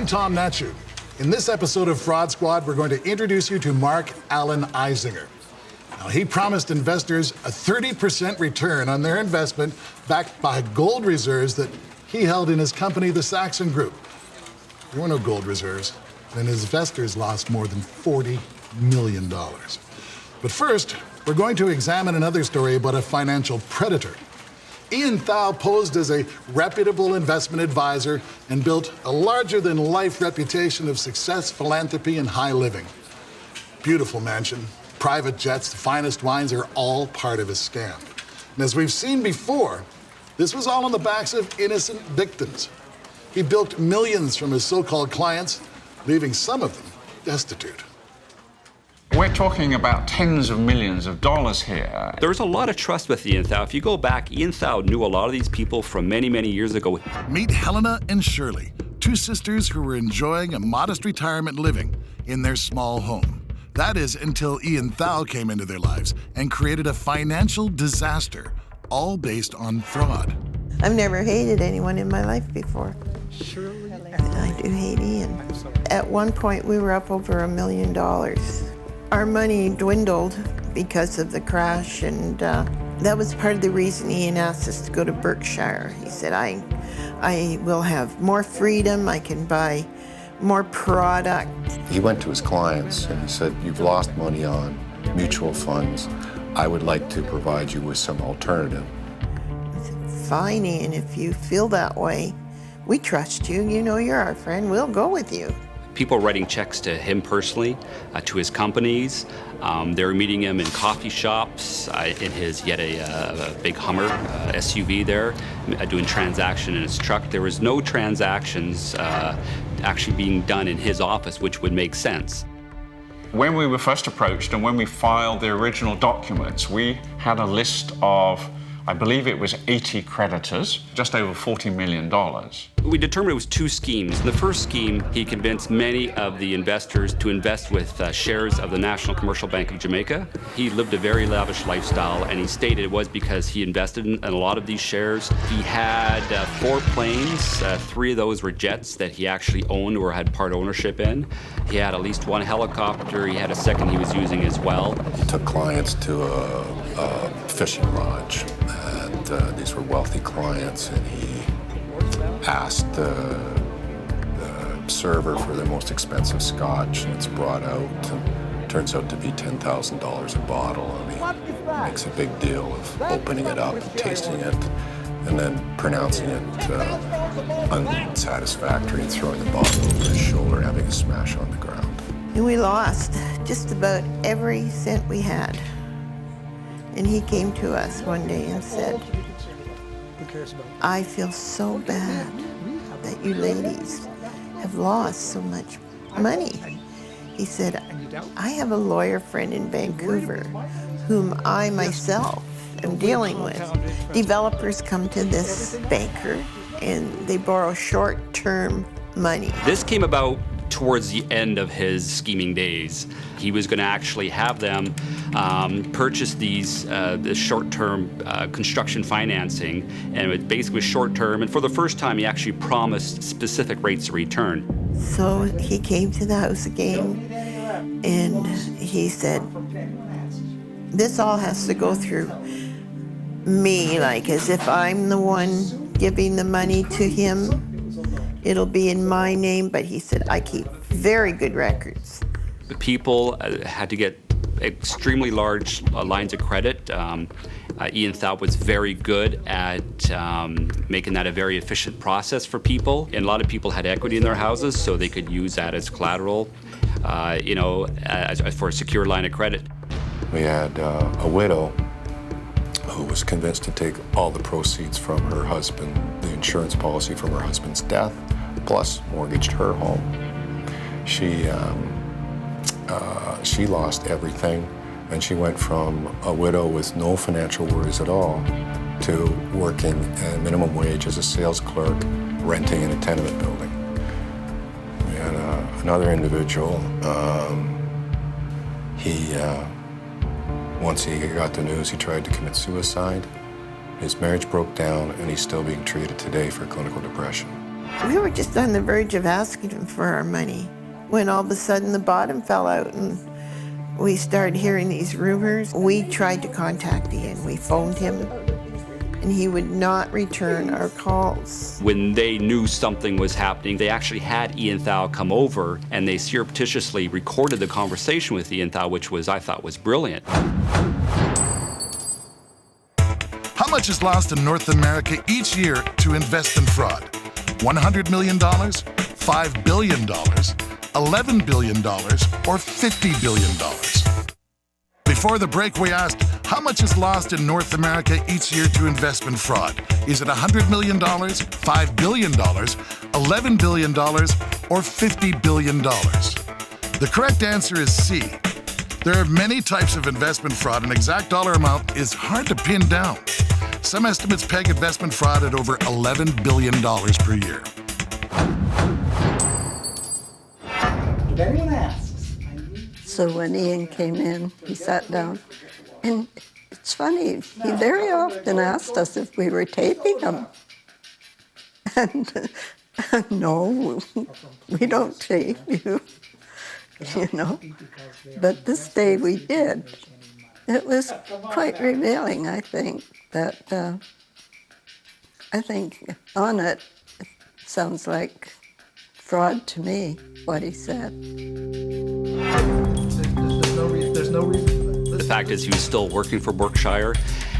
I'm Tom Natchu. In this episode of Fraud Squad, we're going to introduce you to Mark Allen Eisinger. Now, he promised investors a 30% return on their investment backed by gold reserves that he held in his company, the Saxton Group. There were no gold reserves, and his investors lost more than $40 million. But first, we're going to examine another story about a financial predator. Ian Thau posed as a reputable investment advisor and built a larger-than-life reputation of success, philanthropy, and high living. Beautiful mansion, private jets, the finest wines are all part of his scam. And as we've seen before, this was all on the backs of innocent victims. He bilked millions from his so-called clients, leaving some of them destitute. We're talking about tens of millions of dollars here. There's a lot of trust with Ian Thau. If you go back, Ian Thau knew a lot of these people from many, many years ago. Meet Helena and Shirley, two sisters who were enjoying a modest retirement living in their small home. That is until Ian Thau came into their lives and created a financial disaster, all based on fraud. I've never hated anyone in my life before. Shirley? I do hate Ian. At one point, we were up over $1 million. Our money dwindled because of the crash, and that was part of the reason Ian asked us to go to Berkshire. He said, I will have more freedom, I can buy more product. He went to his clients and he said, you've lost money on mutual funds. I would like to provide you with some alternative. I said, fine, Ian, if you feel that way, we trust you. You know you're our friend, we'll go with you. People writing checks to him personally, to his companies. They were meeting him in coffee shops, in his, he had a big Hummer SUV there, doing transaction in his truck. There was no transactions actually being done in his office, which would make sense. When we were first approached and when we filed the original documents, we had a list of, I believe it was 80 creditors, just over $40 million. We determined it was two schemes. In the first scheme, he convinced many of the investors to invest with shares of the National Commercial Bank of Jamaica. He lived a very lavish lifestyle, and he stated it was because he invested in a lot of these shares. He had 4 planes. 3 of those were jets that he actually owned or had part ownership in. He had at least 1 helicopter. He had a second he was using as well. He took clients to a fishing lodge, and these were wealthy clients, and he asked the server for the most expensive scotch, and it's brought out, and turns out to be $10,000 a bottle, and he makes a big deal of opening it up, and tasting it, and then pronouncing it unsatisfactory and throwing the bottle over his shoulder and having a smash on the ground. And we lost just about every cent we had. And he came to us one day and said, I feel so bad that you ladies have lost so much money. He said, I have a lawyer friend in Vancouver whom I myself am dealing with. Developers come to this banker and they borrow short-term money. This came about towards the end of his scheming days. He was going to actually have them purchase these this short-term construction financing, and it was basically short-term, and for the first time he actually promised specific rates of return. So he came to the house again and he said, this all has to go through me, like as if I'm the one giving the money to him. It'll be in my name, but he said, I keep very good records. The people had to get extremely large lines of credit. Ian Thau was very good at making that a very efficient process for people. And a lot of people had equity in their houses, so they could use that as collateral, for a secure line of credit. We had a widow who was convinced to take all the proceeds from her husband, the insurance policy from her husband's death, plus mortgaged her home. She lost everything, and she went from a widow with no financial worries at all to working at minimum wage as a sales clerk, renting in a tenement building. We had another individual. Once he got the news, he tried to commit suicide. His marriage broke down, and he's still being treated today for clinical depression. We were just on the verge of asking him for our money when all of a sudden the bottom fell out and we started hearing these rumors. We tried to contact Ian. We phoned him and he would not return our calls. When they knew something was happening, they actually had Ian Thao come over and they surreptitiously recorded the conversation with Ian Thao, which I thought was brilliant. How much is lost in North America each year to invest in fraud? $100 million, $5 billion, $11 billion, or $50 billion? Before the break, we asked, how much is lost in North America each year to investment fraud? Is it $100 million, $5 billion, $11 billion, or $50 billion? The correct answer is C. There are many types of investment fraud. An exact dollar amount is hard to pin down. Some estimates peg investment fraud at over $11 billion per year. If anyone asks. So when Ian came in, he sat down, and it's funny, he very often asked us if we were taping him. And no, we don't tape you, you know. But this day we did. It was quite revealing, I think, that I think on it sounds like fraud to me, what he said. There's no reason. The fact is he was still working for Berkshire,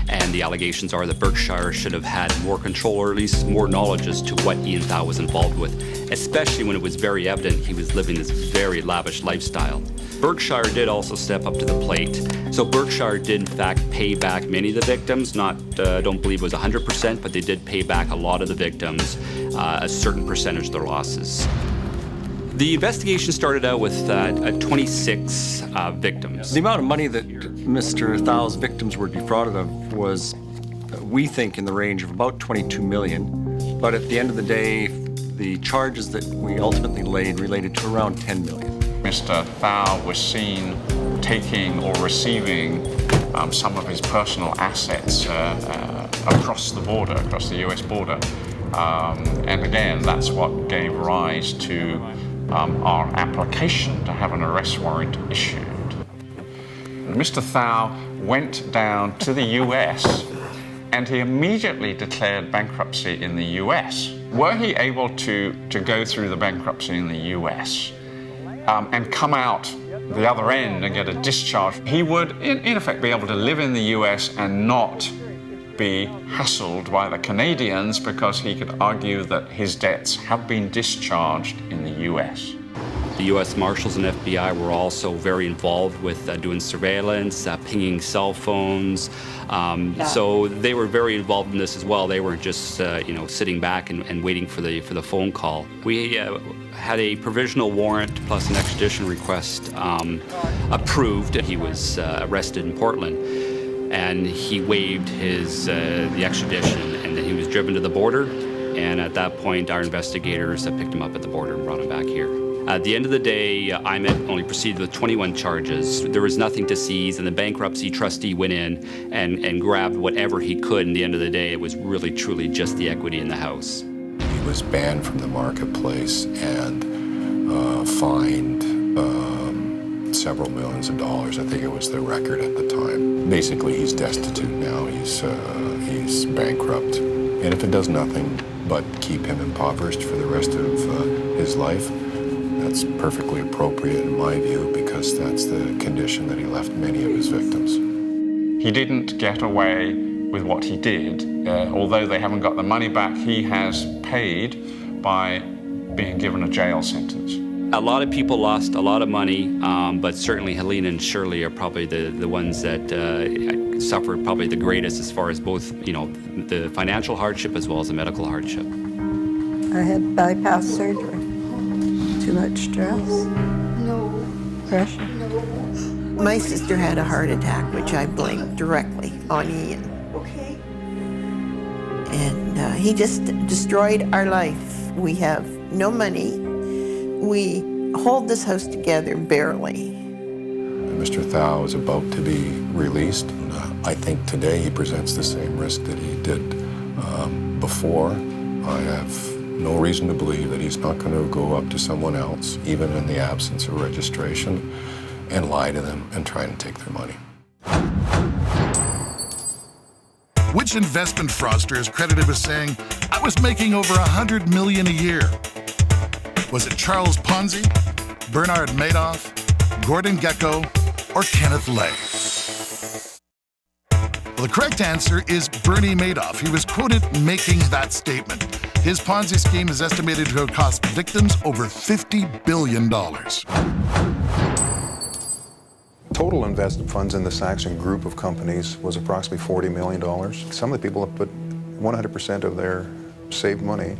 and the allegations are that Berkshire should have had more control or at least more knowledge as to what Ian Thao was involved with, especially when it was very evident he was living this very lavish lifestyle. Berkshire did also step up to the plate. So Berkshire did in fact pay back many of the victims, I don't believe it was 100%, but they did pay back a lot of the victims, a certain percentage of their losses. The investigation started out with 26 victims. The amount of money that Mr. Thao's victims were defrauded of was, we think, in the range of about $22 million. But at the end of the day, the charges that we ultimately laid related to around $10 million. Mr. Thao was seen taking or receiving some of his personal assets across the border, across the US border. And again, that's what gave rise to our application to have an arrest warrant issued. Mr. Thao went down to the US and he immediately declared bankruptcy in the US. Were he able to go through the bankruptcy in the US and come out the other end and get a discharge, he would in effect be able to live in the US and not be hassled by the Canadians because he could argue that his debts have been discharged in the US. The U.S. Marshals and FBI were also very involved with doing surveillance, pinging cell phones. So they were very involved in this as well. They weren't just sitting back and waiting for the phone call. We had a provisional warrant plus an extradition request approved. He was arrested in Portland, and he waived the extradition, and then he was driven to the border. And at that point, our investigators picked him up at the border and brought him back here. At the end of the day, IMET only proceeded with 21 charges. There was nothing to seize, and the bankruptcy trustee went in and grabbed whatever he could. In the end of the day, it was really, truly just the equity in the house. He was banned from the marketplace and fined several millions of dollars. I think it was the record at the time. Basically, he's destitute now. He's bankrupt. And if it does nothing but keep him impoverished for the rest of his life, that's perfectly appropriate in my view, because that's the condition that he left many of his victims. He didn't get away with what he did. Although they haven't got the money back, he has paid by being given a jail sentence. A lot of people lost a lot of money, but certainly Helena and Shirley are probably the ones that suffered probably the greatest as far as both, the financial hardship as well as the medical hardship. I had bypass surgery. Too much stress. No. Pressure. My sister had a heart attack, which I blamed directly on Ian. Okay. And he just destroyed our life. We have no money. We hold this house together barely. Mr. Thao is about to be released. I think today he presents the same risk that he did before. I have no reason to believe that he's not going to go up to someone else, even in the absence of registration, and lie to them and try and take their money. Which investment fraudster is credited with saying, "I was making over $100 million a year"? Was it Charles Ponzi, Bernard Madoff, Gordon Gekko, or Kenneth Lay? Well, the correct answer is Bernie Madoff. He was quoted making that statement. His Ponzi scheme is estimated to have cost victims over $50 billion. Total invested funds in the Saxton group of companies was approximately $40 million. Some of the people have put 100% of their saved money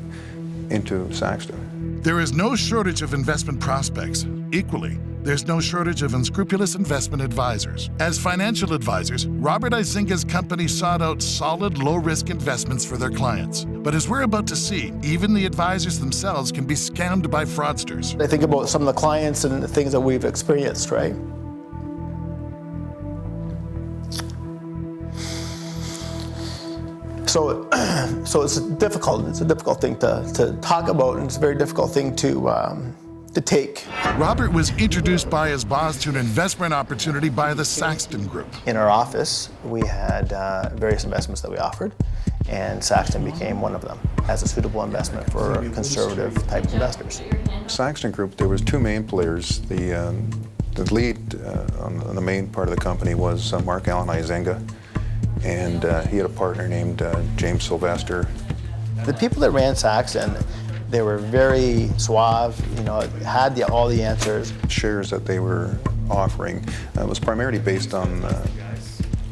into Saxton. There is no shortage of investment prospects. Equally, there's no shortage of unscrupulous investment advisors. As financial advisors, Robert Izinga's company sought out solid, low-risk investments for their clients. But as we're about to see, even the advisors themselves can be scammed by fraudsters. I think about some of the clients and the things that we've experienced, right? So it's a difficult thing to talk about, and it's a very difficult thing to take. Robert was introduced by his boss to an investment opportunity by the Saxton Group. In our office, we had various investments that we offered, and Saxton became one of them as a suitable investment for conservative type investors. Saxton Group, there was two main players. The lead on the main part of the company was Mark Allen Izinga, and he had a partner named James Sylvester. The people that ran Saxton, they were very suave, had all the answers. Shares that they were offering was primarily based on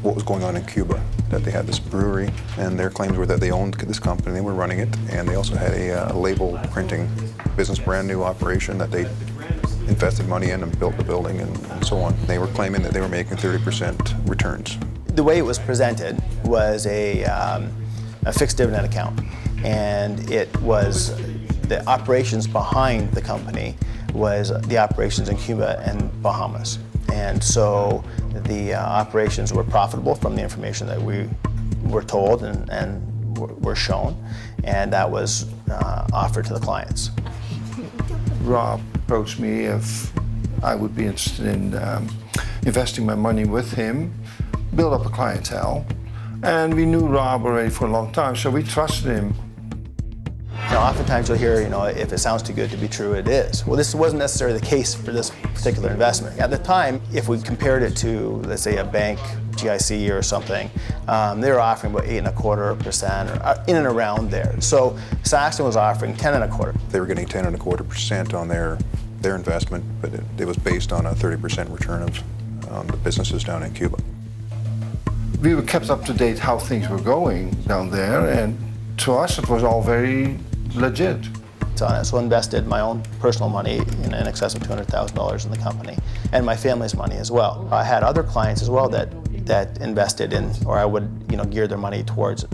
what was going on in Cuba, that they had this brewery, and their claims were that they owned this company, they were running it, and they also had a label printing business, brand new operation that they invested money in and built the building and so on. They were claiming that they were making 30% returns. The way it was presented was a fixed dividend account, and it was the operations behind the company was the operations in Cuba and Bahamas. And so the operations were profitable from the information that we were told and were shown, and that was offered to the clients. Rob approached me if I would be interested in investing my money with him, build up a clientele. And we knew Rob already for a long time, so we trusted him. Oftentimes you'll hear, if it sounds too good to be true, it is. Well, this wasn't necessarily the case for this particular investment. At the time, if we compared it to, let's say, a bank, GIC or something, they were offering about 8.25% or in and around there. So Saxton was offering 10.25%. They were getting 10.25% on their investment, but it was based on a 30% return on the businesses down in Cuba. We were kept up to date how things were going down there, and to us it was all very legit. So I invested my own personal money in excess of $200,000 in the company, and my family's money as well. I had other clients as well that invested in, or I would gear their money towards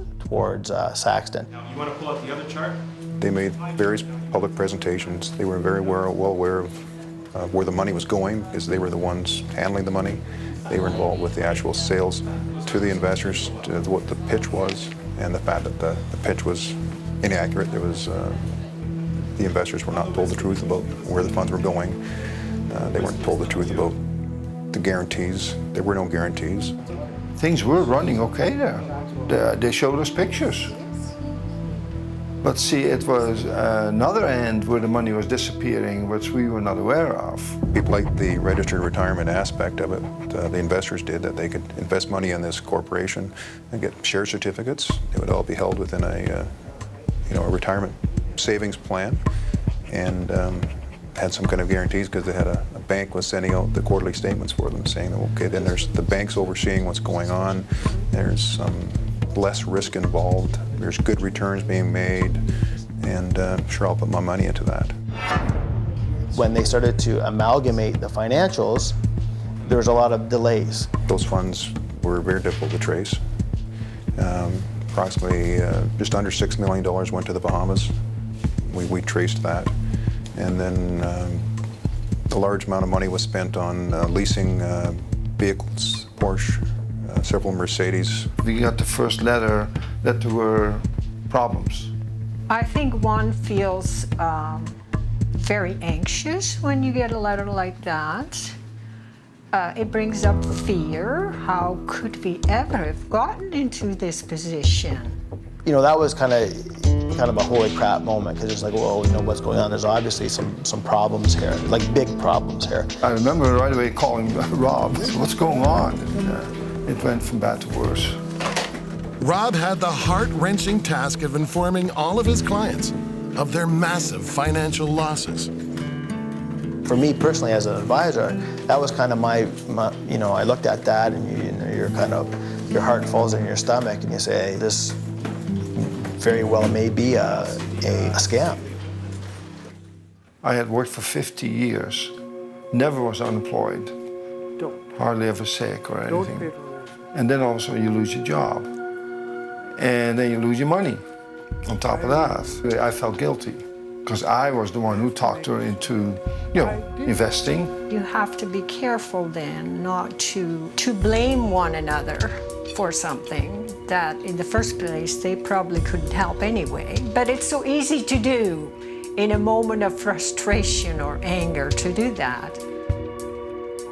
Saxton. Now, you want to pull up the other chart? They made various public presentations. They were very well aware of where the money was going, because they were the ones handling the money. They were involved with the actual sales to the investors, to what the pitch was, and the fact that the pitch was inaccurate. There was the investors were not told the truth about where the funds were going. They weren't told the truth about the guarantees. There were no guarantees. Things were running okay there. They showed us pictures. But see, it was another end where the money was disappearing, which we were not aware of. People liked the registered retirement aspect of it. The investors did, that they could invest money in this corporation and get share certificates. It would all be held within a retirement savings plan, and had some kind of guarantees, because they had a bank was sending out the quarterly statements for them, saying, okay, then there's the bank's overseeing what's going on. There's some less risk involved. There's good returns being made, and sure, I'll put my money into that. When they started to amalgamate the financials, there was a lot of delays. Those funds were very difficult to trace. Approximately just under $6 million went to the Bahamas. We traced that. And then a large amount of money was spent on leasing vehicles, Porsche, several Mercedes. We got the first letter that there were problems. I think one feels very anxious when you get a letter like that. It brings up fear. How could we ever have gotten into this position? You know, that was kind of a holy crap moment, because it's like, whoa, you know, what's going on? There's obviously some problems here, like big problems here. I remember right away calling Rob, what's going on? And it went from bad to worse. Rob had the heart-wrenching task of informing all of his clients of their massive financial losses. For me personally, as an advisor, that was kind of my you know, I looked at that, and you're kind of, your heart falls in your stomach, and you say, this very well may be a scam. I had worked for 50 years, never was unemployed, hardly ever sick or anything. And then also you lose your job, and then you lose your money. On top of that, I felt guilty, because I was the one who talked her into, you know, investing. You have to be careful then not to blame one another for something that in the first place they probably couldn't help anyway. But it's so easy to do in a moment of frustration or anger to do that.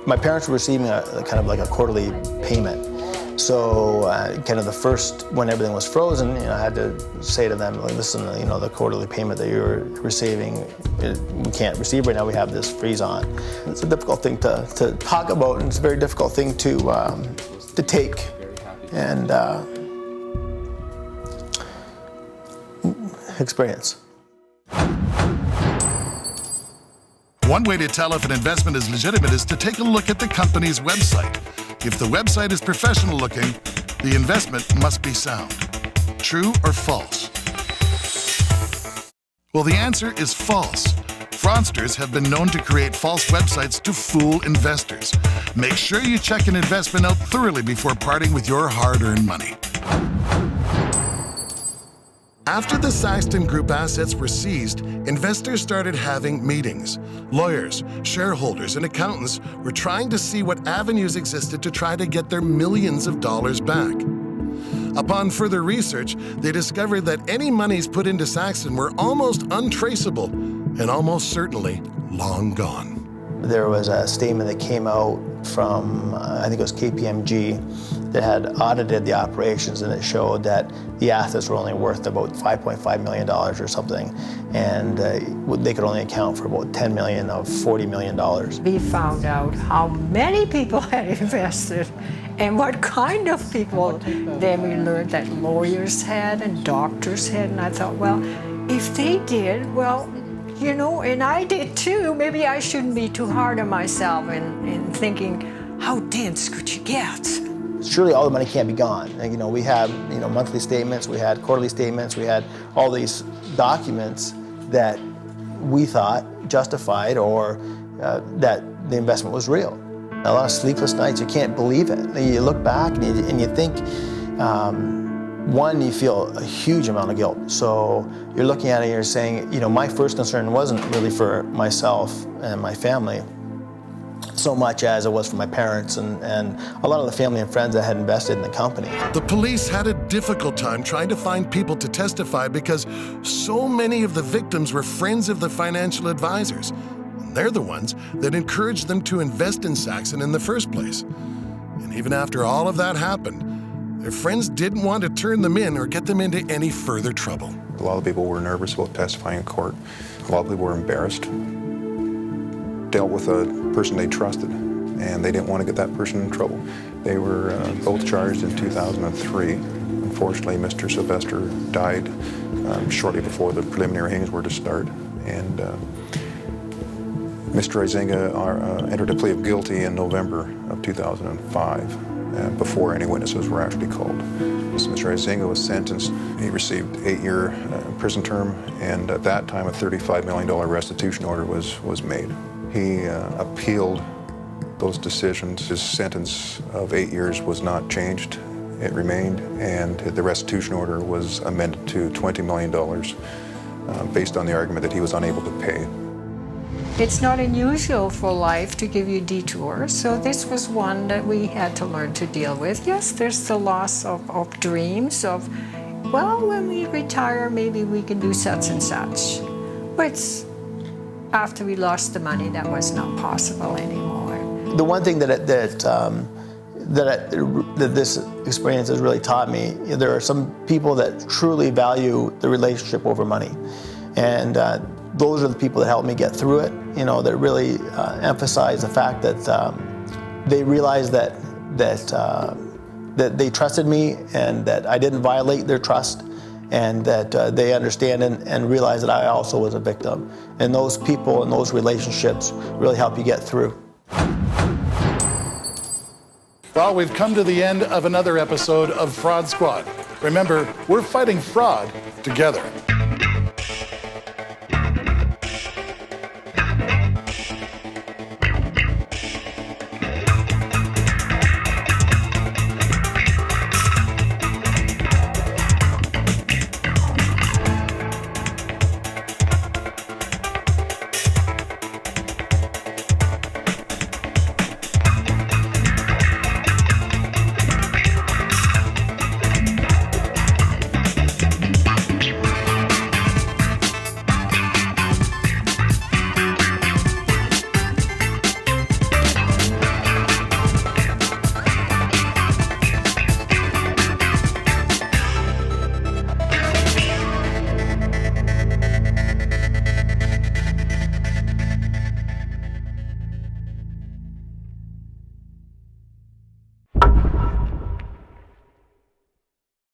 My parents were receiving a kind of like a quarterly payment. So kind of the first, when everything was frozen, you know, I had to say to them, like, listen, you know, the quarterly payment that you're receiving, we can't receive right now, we have this freeze on. It's a difficult thing to talk about, and it's a very difficult thing to take and experience. One way to tell if an investment is legitimate is to take a look at the company's website. If the website is professional looking, the investment must be sound. True or false? Well, the answer is false. Fraudsters have been known to create false websites to fool investors. Make sure you check an investment out thoroughly before parting with your hard-earned money. After the Saxton Group assets were seized, investors started having meetings. Lawyers, shareholders, and accountants were trying to see what avenues existed to try to get their millions of dollars back. Upon further research, they discovered that any monies put into Saxton were almost untraceable and almost certainly long gone. There was a statement that came out from, I think it was KPMG, that had audited the operations, and it showed that the assets were only worth about $5.5 million or something, and they could only account for about $10 million of $40 million. We found out how many people had invested and what kind of people. Then we learned that lawyers had and doctors had, and I thought, well, if they did, well, you know, and I did too, maybe I shouldn't be too hard on myself in thinking, how dense could you get? Surely all the money can't be gone. And, you know, we had, you know, monthly statements, we had quarterly statements, we had all these documents that we thought justified or that the investment was real. A lot of sleepless nights, you can't believe it. You look back and you think, one, you feel a huge amount of guilt. So you're looking at it and you're saying, you know, my first concern wasn't really for myself and my family so much as it was for my parents and a lot of the family and friends that had invested in the company. The police had a difficult time trying to find people to testify because so many of the victims were friends of the financial advisors. And they're the ones that encouraged them to invest in Saxton in the first place. And even after all of that happened, their friends didn't want to turn them in or get them into any further trouble. A lot of people were nervous about testifying in court. A lot of people were embarrassed. Dealt with a person they trusted, and they didn't want to get that person in trouble. They were both charged in 2003. Unfortunately, Mr. Sylvester died shortly before the preliminary hearings were to start, and Mr. Izinga entered a plea of guilty in November of 2005, before any witnesses were actually called. So Mr. Izinga was sentenced. He received 8-year prison term, and at that time a $35 million restitution order was made. He appealed those decisions. His sentence of 8 years was not changed. It remained, and the restitution order was amended to $20 million based on the argument that he was unable to pay. It's not unusual for life to give you detours, so this was one that we had to learn to deal with. Yes, there's the loss of dreams, of well, when we retire, maybe we can do such and such. But after we lost the money, that was not possible anymore. The one thing that this experience has really taught me, there are some people that truly value the relationship over money. And those are the people that helped me get through it, you know, that really emphasize the fact that they realized that they trusted me and that I didn't violate their trust, and that they understand and realize that I also was a victim. And those people and those relationships really help you get through. Well, we've come to the end of another episode of Fraud Squad. Remember, we're fighting fraud together.